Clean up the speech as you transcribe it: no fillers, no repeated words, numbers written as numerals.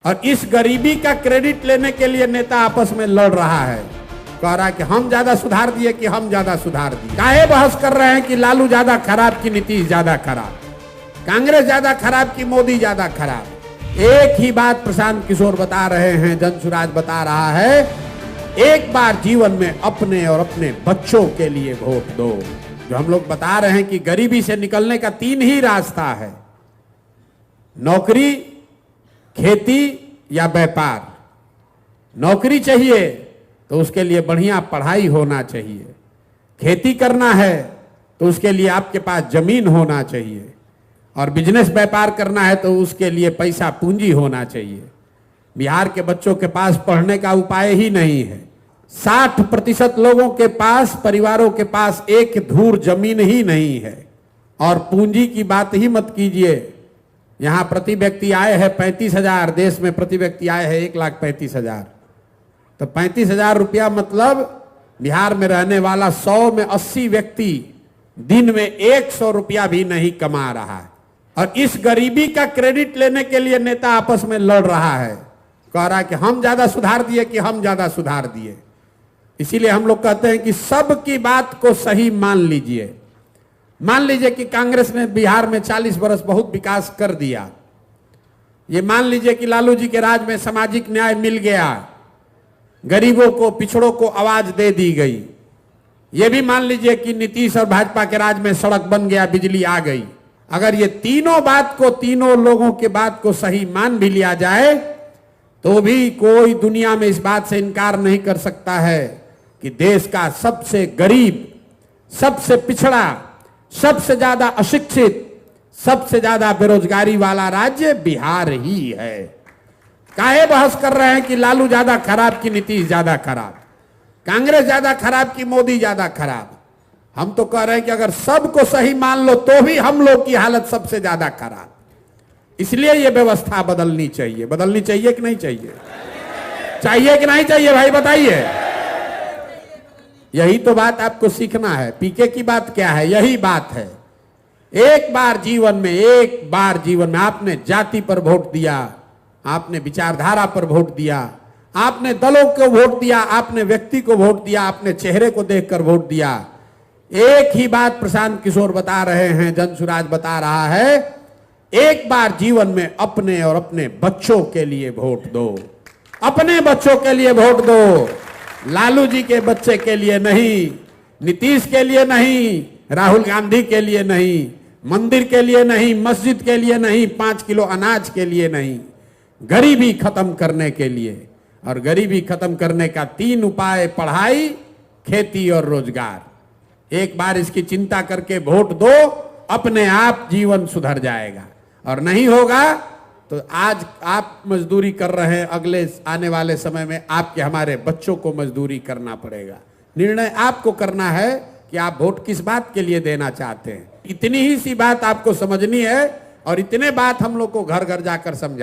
और इस गरीबी का क्रेडिट लेने के लिए नेता आपस में लड़ रहा है, कह रहा है कि हम ज्यादा सुधार दिए कि हम ज्यादा सुधार दिए। काहे बहस कर रहे हैं कि लालू ज्यादा खराब कि नीतीश ज्यादा खराब, कांग्रेस ज्यादा खराब कि मोदी ज्यादा खराब। एक ही बात प्रशांत किशोर बता रहे हैं, जनसुराज बता रहा है, एक बार जीवन में अपने और अपने बच्चों के लिए वोट दो। जो हम लोग बता रहे हैं कि गरीबी से निकलने का 3 ही रास्ता है, नौकरी, खेती या व्यापार। नौकरी चाहिए तो उसके लिए बढ़िया पढ़ाई होना चाहिए, खेती करना है तो उसके लिए आपके पास जमीन होना चाहिए, और बिजनेस व्यापार करना है तो उसके लिए पैसा पूंजी होना चाहिए। बिहार के बच्चों के पास पढ़ने का उपाय ही नहीं है। 60% लोगों के पास, परिवारों के पास एक धूर जमीन ही नहीं है, और पूंजी की बात ही मत कीजिए। यहां प्रति व्यक्ति आय है 35,000, देश में प्रति व्यक्ति आय है 1,35,000। तो 35,000 रुपया मतलब बिहार में रहने वाला 100 में 80 व्यक्ति दिन में 100 रुपया भी नहीं कमा रहा है। और इस गरीबी का क्रेडिट लेने के लिए नेता आपस में लड़ रहा है, कह रहा है कि हम ज्यादा सुधार दिए कि हम ज्यादा सुधार दिए। इसीलिए हम लोग कहते हैं कि सबकी बात को सही मान लीजिए। मान लीजिए कि कांग्रेस ने बिहार में 40 वर्ष बहुत विकास कर दिया। ये मान लीजिए कि लालू जी के राज में सामाजिक न्याय मिल गया, गरीबों को, पिछड़ों को आवाज दे दी गई। ये भी मान लीजिए कि नीतीश और भाजपा के राज में सड़क बन गया, बिजली आ गई। अगर ये तीनों लोगों के बात को सही मान भी लिया जाए तो भी कोई दुनिया में इस बात से इनकार नहीं कर सकता है कि देश का सबसे गरीब, सबसे पिछड़ा, सबसे ज्यादा अशिक्षित, सबसे ज्यादा बेरोजगारी वाला राज्य बिहार ही है। काहे बहस कर रहे हैं कि लालू ज्यादा खराब कि नीतीश ज्यादा खराब, कांग्रेस ज्यादा खराब कि मोदी ज्यादा खराब। हम तो कह रहे हैं कि अगर सबको सही मान लो तो भी हम लोग की हालत सबसे ज्यादा खराब। इसलिए यह व्यवस्था बदलनी चाहिए। बदलनी चाहिए कि नहीं चाहिए? चाहिए कि नहीं चाहिए भाई बताइए। यही तो बात आपको सीखना है। पीके की बात क्या है? यही बात है। एक बार जीवन में आपने जाति पर वोट दिया, आपने विचारधारा पर वोट दिया, आपने दलों को वोट दिया, आपने व्यक्ति को वोट दिया, आपने चेहरे को देखकर वोट दिया। एक ही बात प्रशांत किशोर बता रहे हैं, जनसुराज बता रहा है, एक बार जीवन में अपने और अपने बच्चों के लिए वोट दो। अपने बच्चों के लिए वोट दो, लालू जी के बच्चे के लिए नहीं, नीतीश के लिए नहीं, राहुल गांधी के लिए नहीं, मंदिर के लिए नहीं, मस्जिद के लिए नहीं, 5 किलो अनाज के लिए नहीं, गरीबी खत्म करने के लिए। और गरीबी खत्म करने का 3 उपाय, पढ़ाई, खेती और रोजगार। एक बार इसकी चिंता करके वोट दो, अपने आप जीवन सुधर जाएगा। और नहीं होगा तो आज आप मजदूरी कर रहे हैं, अगले आने वाले समय में आपके हमारे बच्चों को मजदूरी करना पड़ेगा। निर्णय आपको करना है कि आप वोट किस बात के लिए देना चाहते हैं। इतनी ही सी बात आपको समझनी है, और इतने बात हम लोग को घर घर जाकर समझा।